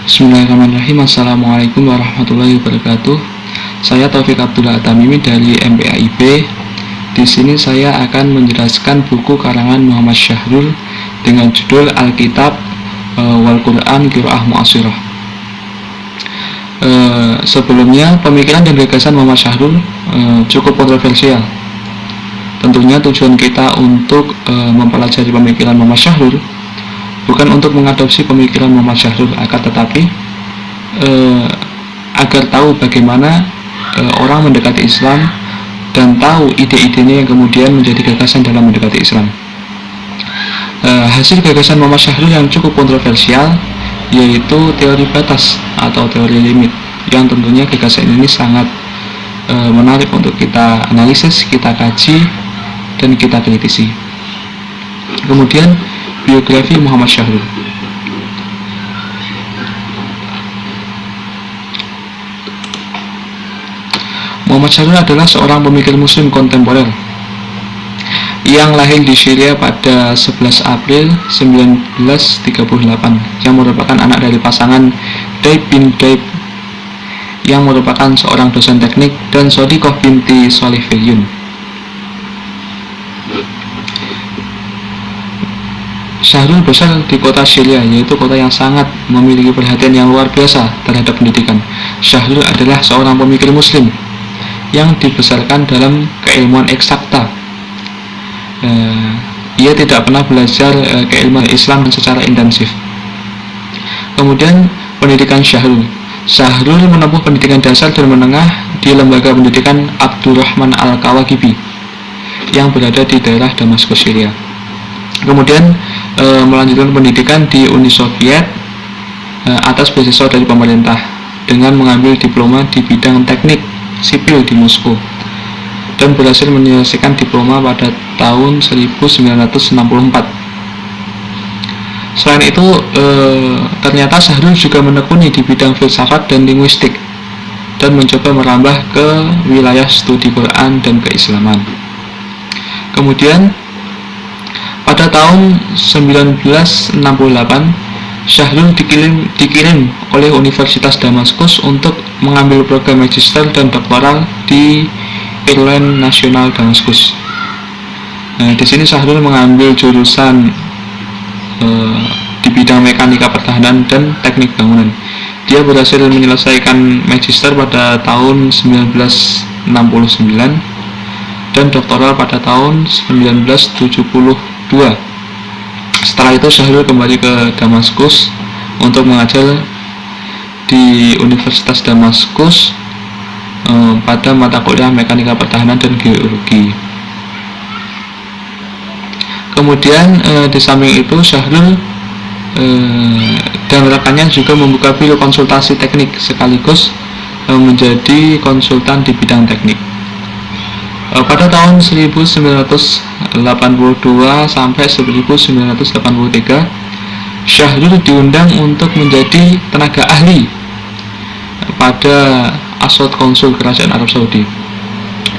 Bismillahirrahmanirrahim. Assalamualaikum warahmatullahi wabarakatuh. Saya Taufik Abdullah Atamimi dari MPAIB. Di sini saya akan menjelaskan buku karangan Muhammad Syahrul dengan judul Alkitab wal Quran Qiraah Mu'asirah. Sebelumnya, pemikiran dan gagasan Muhammad Syahrul cukup kontroversial. Tentunya tujuan kita untuk mempelajari pemikiran Muhammad Syahrul bukan untuk mengadopsi pemikiran Muhammad Syahrul, akan tetapi agar tahu bagaimana orang mendekati Islam dan tahu ide-idenya yang kemudian menjadi gagasan dalam mendekati Islam. Hasil gagasan Muhammad Syahrul yang cukup kontroversial yaitu teori batas atau teori limit, yang tentunya gagasan ini sangat menarik untuk kita analisis, kita kaji, dan kita kritisi. Kemudian biografi Muhammad Syahrul. Muhammad Syahrul adalah seorang pemikir muslim kontemporer yang lahir di Syria pada 11 April 1938, yang merupakan anak dari pasangan Daib bin Daib yang merupakan seorang dosen teknik dan Sodikoh binti Sholih Firyun. Syahrul besar di kota Syria, yaitu kota yang sangat memiliki perhatian yang luar biasa terhadap pendidikan. Syahrul adalah seorang pemikir muslim yang dibesarkan dalam keilmuan eksakta. Ia tidak pernah belajar keilmuan Islam secara intensif. Kemudian pendidikan Syahrul menempuh pendidikan dasar dan menengah di lembaga pendidikan Abdurrahman Al-Kawakibi yang berada di daerah Damaskus, Syria. Kemudian melanjutkan pendidikan di Uni Soviet atas beasiswa dari pemerintah dengan mengambil diploma di bidang teknik sipil di Moskow dan berhasil menyelesaikan diploma pada tahun 1964. Selain itu, ternyata Syahrul juga menekuni di bidang filsafat dan linguistik dan mencoba merambah ke wilayah studi Quran dan keislaman. Kemudian pada tahun 1968, Syahrul dikirim oleh Universitas Damaskus untuk mengambil program magister dan doktoral di Airline Nasional Damaskus. Di sini Syahrul mengambil jurusan di bidang mekanika pertahanan dan teknik bangunan. Dia berhasil menyelesaikan magister pada tahun 1969 dan doktoral pada tahun 1972. Setelah itu Syahrul kembali ke Damaskus untuk mengajar di Universitas Damaskus pada mata kuliah mekanika pertahanan dan geologi. Kemudian di samping itu Syahrul dan rekannya juga membuka biro konsultasi teknik sekaligus menjadi konsultan di bidang teknik. Pada tahun 1982 sampai 1983, Syahrul diundang untuk menjadi tenaga ahli pada Asot Konsul Kerajaan Arab Saudi.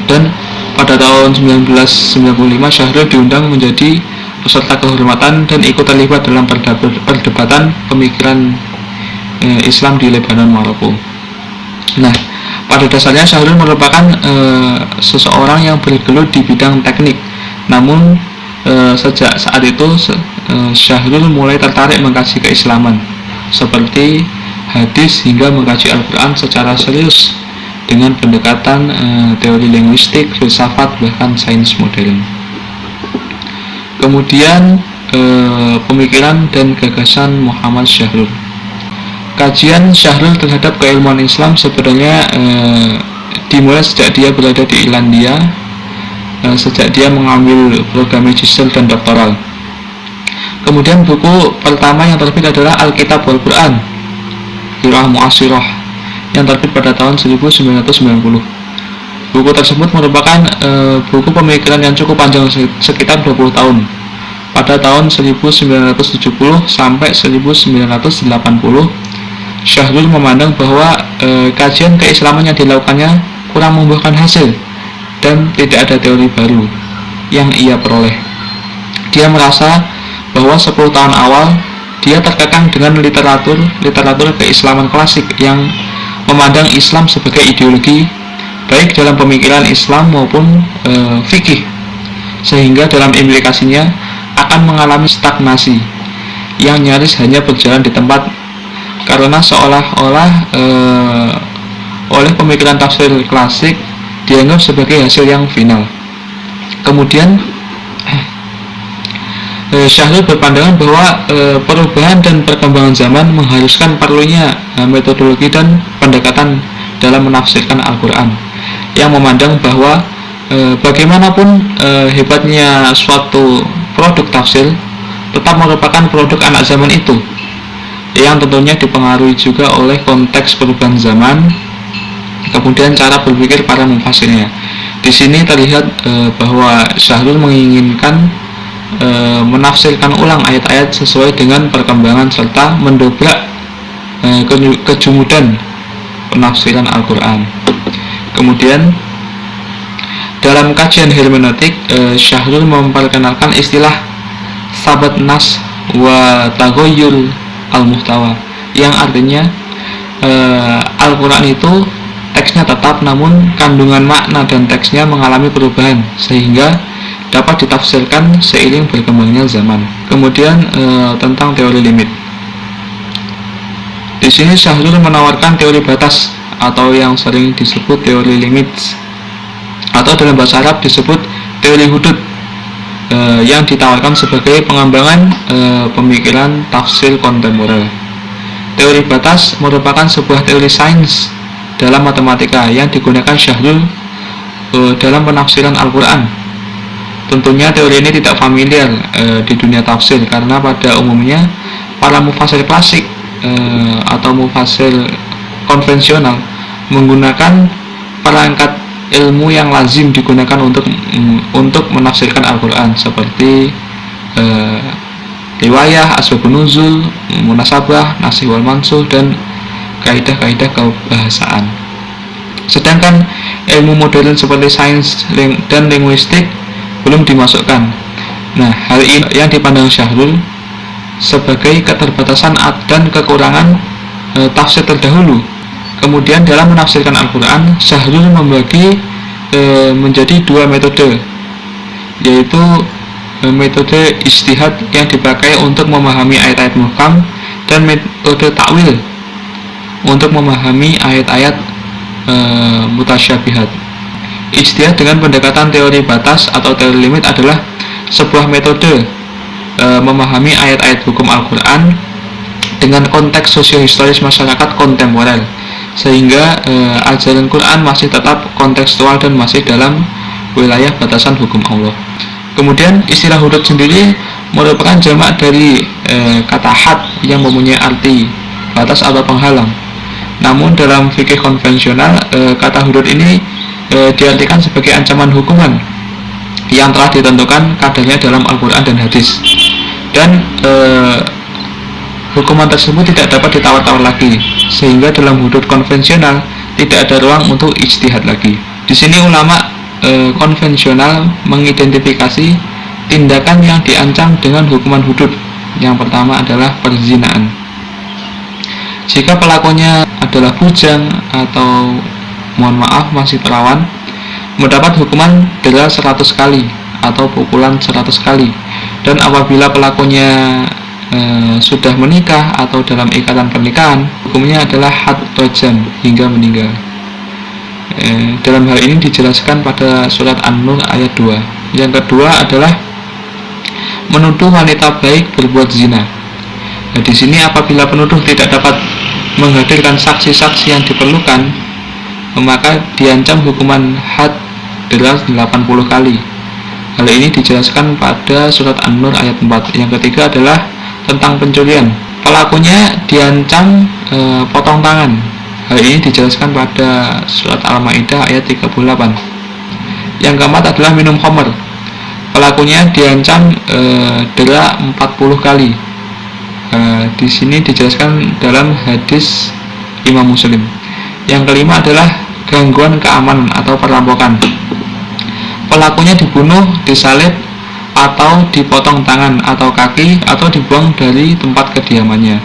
Dan pada tahun 1995 Syahrul diundang menjadi peserta kehormatan dan ikut terlibat dalam perdebatan pemikiran Islam di Lebanon, Maroko. Nah, pada dasarnya Syahrul merupakan seseorang yang bergelut di bidang teknik. Namun sejak saat itu Syahrul mulai tertarik mengkaji keislaman seperti hadis hingga mengkaji Al-Quran secara serius dengan pendekatan teori linguistik, filsafat, bahkan sains modern. Kemudian pemikiran dan gagasan Muhammad Syahrul. Kajian Syahrul terhadap keilmuan Islam sebenarnya dimulai sejak dia berada di Irlandia, sejak dia mengambil program magister dan doktoral. Kemudian buku pertama yang terbit adalah Alkitab wal Quran Qiraah Mu'asirah yang terbit pada tahun 1990. Buku tersebut merupakan buku pemikiran yang cukup panjang, sekitar 20 tahun. Pada tahun 1970 sampai 1980, Syahrul memandang bahwa kajian keislaman yang dilakukannya kurang membuahkan hasil dan tidak ada teori baru yang ia peroleh. Dia merasa bahwa 10 tahun awal dia terkekang dengan literatur keislaman klasik yang memandang Islam sebagai ideologi baik dalam pemikiran Islam maupun fikih, sehingga dalam implikasinya akan mengalami stagnasi yang nyaris hanya berjalan di tempat, karena seolah-olah oleh pemikiran tafsir klasik dianggap sebagai hasil yang final. Kemudian Syahrul berpandangan bahwa perubahan dan perkembangan zaman mengharuskan perlunya metodologi dan pendekatan dalam menafsirkan Al-Quran, yang memandang bahwa bagaimanapun hebatnya suatu produk tafsir tetap merupakan produk anak zaman itu, yang tentunya dipengaruhi juga oleh konteks perubahan zaman, kemudian cara berpikir para mufasirnya. Di sini terlihat bahwa Syahrul menginginkan menafsirkan ulang ayat-ayat sesuai dengan perkembangan serta mendobrak kejumudan penafsiran Al-Quran. Kemudian dalam kajian hermeneutik, Syahrul memperkenalkan istilah sabat nas wa tagoyul al-muhtawa, yang artinya Al-Quran itu teksnya tetap, namun kandungan makna dan teksnya mengalami perubahan sehingga dapat ditafsirkan seiring berkembangnya zaman. Kemudian tentang teori limit. Di sini Syahrul menawarkan teori batas atau yang sering disebut teori limit, atau dalam bahasa Arab disebut teori hudud, yang ditawarkan sebagai pengembangan pemikiran tafsir kontemporer. Teori batas merupakan sebuah teori sains dalam matematika yang digunakan Syahrul dalam penafsiran Al-Quran. Tentunya teori ini tidak familiar di dunia tafsir, karena pada umumnya para mufasir klasik atau mufasir konvensional menggunakan perangkat ilmu yang lazim digunakan untuk menafsirkan Al-Quran, seperti riwayah, asbabun nuzul, munasabah, nasih wal mansuh, dan kaidah-kaidah kebahasaan. Sedangkan ilmu modern seperti sains dan linguistik belum dimasukkan. Nah, hal ini yang dipandang Syahrul sebagai keterbatasan dan kekurangan tafsir terdahulu. Kemudian dalam menafsirkan Al-Quran, Syahrul membagi menjadi dua metode, yaitu metode ijtihad yang dipakai untuk memahami ayat-ayat muhkam, dan metode takwil untuk memahami ayat-ayat mutasyabihat. Ijtihad dengan pendekatan teori batas atau teori limit adalah sebuah metode memahami ayat-ayat hukum Al-Quran dengan konteks sosio-historis masyarakat kontemporer, sehingga ajaran Quran masih tetap kontekstual dan masih dalam wilayah batasan hukum Allah. Kemudian istilah hudud sendiri merupakan jamak dari kata had yang mempunyai arti batas atau penghalang. Namun dalam fikih konvensional, kata hudud ini diartikan sebagai ancaman hukuman yang telah ditentukan kadarnya dalam Al-Quran dan hadis, dan hukuman tersebut tidak dapat ditawar-tawar lagi, sehingga dalam hudud konvensional tidak ada ruang untuk ijtihad lagi. Di sini ulama konvensional mengidentifikasi tindakan yang diancam dengan hukuman hudud. Yang pertama adalah perzinaan. Jika pelakunya adalah bujang atau masih perawan, mendapat hukuman dera 100 kali atau pukulan 100 kali. Dan apabila pelakunya sudah menikah atau dalam ikatan pernikahan, hukumnya adalah had rajam hingga meninggal. Dalam hal ini dijelaskan pada surat An-Nur ayat 2. Yang kedua adalah menuduh wanita baik berbuat zina. Nah, di sini apabila penuduh tidak dapat menghadirkan saksi-saksi yang diperlukan, maka diancam hukuman had dera 80 kali. Hal ini dijelaskan pada surat An-Nur ayat 4. Yang ketiga adalah tentang pencurian. Pelakunya diancam potong tangan. Hal ini dijelaskan pada surat Al-Maidah ayat 38. Yang keempat adalah minum khamr. Pelakunya diancam dera 40 kali. Di sini dijelaskan dalam hadis Imam Muslim. Yang kelima adalah gangguan keamanan atau perampokan. Pelakunya dibunuh, disalib, atau dipotong tangan atau kaki atau dibuang dari tempat kediamannya.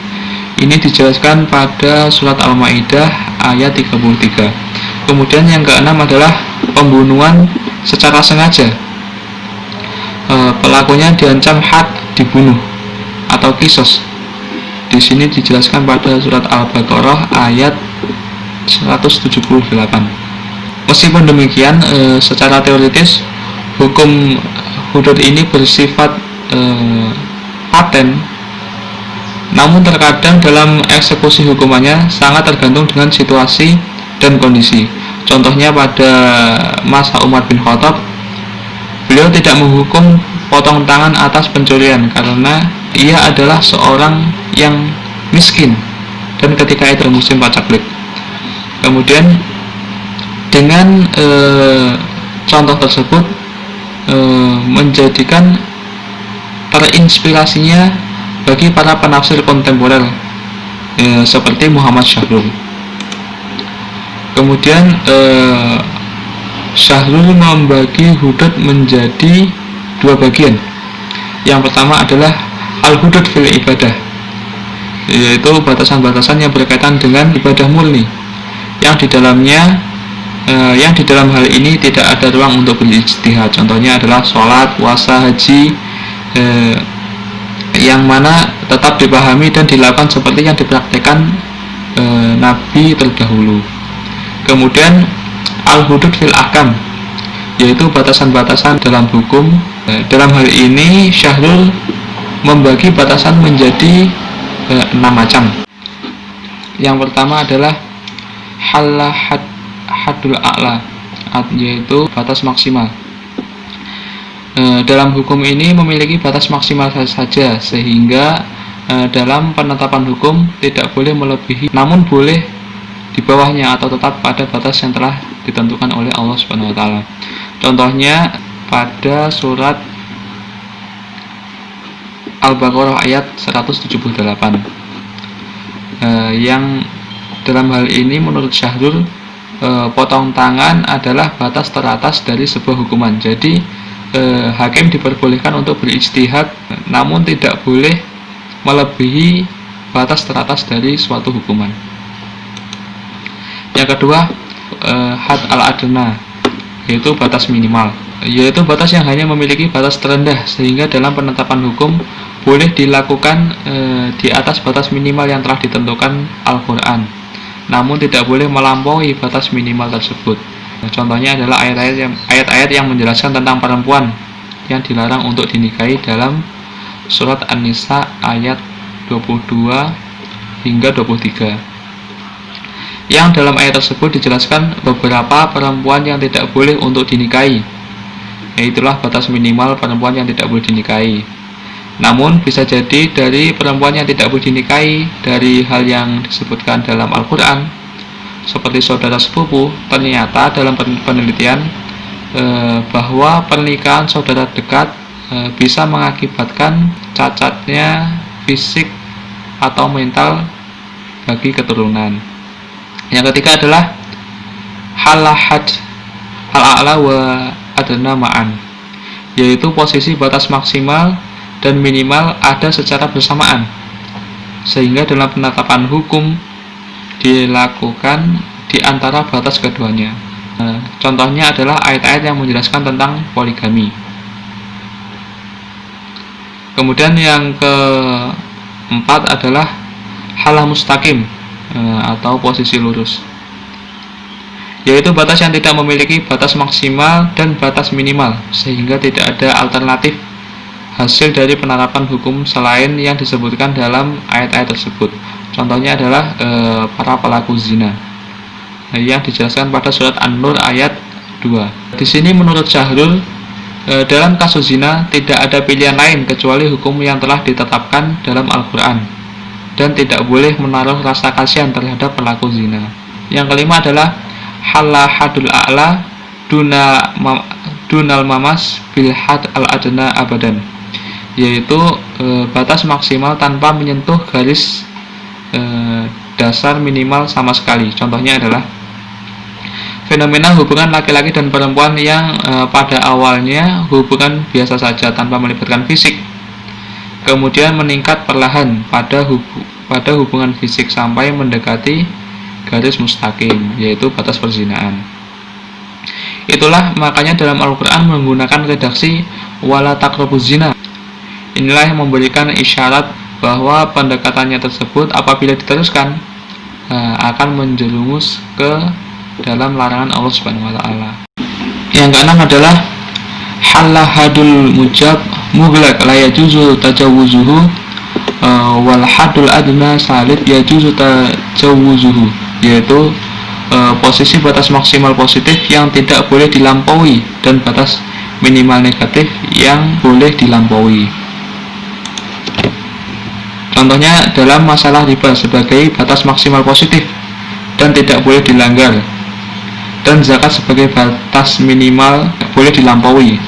Ini dijelaskan pada surat Al-Maidah ayat 33. Kemudian yang keenam adalah pembunuhan secara sengaja. Pelakunya diancam had dibunuh atau kisos. Di sini dijelaskan pada surat Al-Baqarah ayat 178. Meskipun demikian, secara teoritis hukum hudud ini bersifat paten, namun terkadang dalam eksekusi hukumannya sangat tergantung dengan situasi dan kondisi. Contohnya pada masa Umar bin Khattab, beliau tidak menghukum potong tangan atas pencurian karena ia adalah seorang yang miskin dan ketika itu musim pacaklik. Kemudian dengan contoh tersebut menjadikan terinspirasinya bagi para penafsir kontemporer seperti Muhammad Syahrul. Kemudian Syahrul membagi hudud menjadi dua bagian. Yang pertama adalah al-hudud fil ibadah, yaitu batasan-batasan yang berkaitan dengan ibadah murni, yang di dalam hal ini tidak ada ruang untuk berijtihad. Contohnya adalah sholat, puasa, haji, yang mana tetap dipahami dan dilakukan seperti yang dipraktikkan Nabi terdahulu. Kemudian al-hudud fil ahkam, yaitu batasan-batasan dalam hukum. Dalam hal ini Syahrul membagi batasan menjadi 6 macam. Yang pertama adalah hadul a'la, yaitu batas maksimal. Dalam hukum ini memiliki batas maksimal saja, sehingga dalam penetapan hukum tidak boleh melebihi, namun boleh di bawahnya atau tetap pada batas yang telah ditentukan oleh Allah Subhanahu wa taala. Contohnya pada surat Al-Baqarah ayat 178. Yang dalam hal ini menurut Syahrul, potong tangan adalah batas teratas dari sebuah hukuman. Jadi hakim diperbolehkan untuk berijtihad, namun tidak boleh melebihi batas teratas dari suatu hukuman. Yang kedua, had al-adna, yaitu batas minimal, yaitu batas yang hanya memiliki batas terendah, sehingga dalam penetapan hukum boleh dilakukan di atas batas minimal yang telah ditentukan Al-Quran, namun tidak boleh melampaui batas minimal tersebut. Contohnya adalah ayat-ayat yang menjelaskan tentang perempuan yang dilarang untuk dinikahi dalam surat An-Nisa ayat 22 hingga 23. Yang dalam ayat tersebut dijelaskan beberapa perempuan yang tidak boleh untuk dinikahi, yaitulah batas minimal perempuan yang tidak boleh dinikahi. Namun bisa jadi dari perempuan yang tidak boleh dinikahi dari hal yang disebutkan dalam Al-Quran seperti saudara sepupu, ternyata dalam penelitian bahwa pernikahan saudara dekat bisa mengakibatkan cacatnya fisik atau mental bagi keturunan. Yang ketiga adalah halahad al-a'la wa adna ma'an, yaitu posisi batas maksimal dan minimal ada secara bersamaan, sehingga dalam penetapan hukum dilakukan di antara batas keduanya. Contohnya adalah ayat-ayat yang menjelaskan tentang poligami. Kemudian yang keempat adalah halah mustaqim, atau posisi lurus, yaitu batas yang tidak memiliki batas maksimal dan batas minimal, sehingga tidak ada alternatif hasil dari penerapan hukum selain yang disebutkan dalam ayat-ayat tersebut. Contohnya adalah para pelaku zina, yang dijelaskan pada surat An-Nur ayat 2. Di sini menurut Syahrul, dalam kasus zina tidak ada pilihan lain kecuali hukum yang telah ditetapkan dalam Al-Quran, dan tidak boleh menaruh rasa kasihan terhadap pelaku zina. Yang kelima adalah halahadul a'la dunal mamas bil had al-adna abadan, yaitu batas maksimal tanpa menyentuh garis dasar minimal sama sekali. Contohnya adalah fenomena hubungan laki-laki dan perempuan yang pada awalnya hubungan biasa saja tanpa melibatkan fisik, kemudian meningkat perlahan pada hubungan fisik sampai mendekati garis mustaqim, yaitu batas perzinahan. Itulah makanya dalam Al-Quran menggunakan redaksi wala taqrabuz zina. Inilah yang memberikan isyarat bahwa pendekatannya tersebut apabila diteruskan akan menjerumus ke dalam larangan Allah Subhanahu wa taala. Yang keenam adalah halahadul mujab muglaq la yajuzu tajawuzuhu wal hadul adna salib yajuzu tajawuzuhu, yaitu posisi batas maksimal positif yang tidak boleh dilampaui dan batas minimal negatif yang boleh dilampaui. Contohnya dalam masalah riba sebagai batas maksimal positif dan tidak boleh dilanggar, dan zakat sebagai batas minimal boleh dilampaui,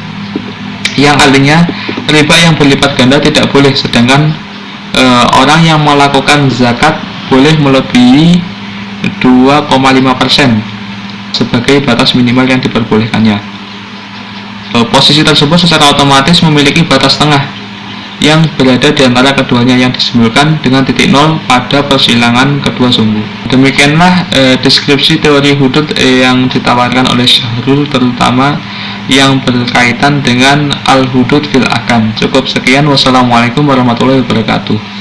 yang artinya riba yang berlipat ganda tidak boleh, sedangkan orang yang melakukan zakat boleh melebihi 2,5% sebagai batas minimal yang diperbolehkannya. Posisi tersebut secara otomatis memiliki batas tengah yang berada di antara keduanya yang disimbolkan dengan titik nol pada persilangan kedua sumbu. Demikianlah deskripsi teori hudud yang ditawarkan oleh Syahrul, terutama yang berkaitan dengan al-hudud fil ahkam. Cukup sekian, wassalamualaikum warahmatullahi wabarakatuh.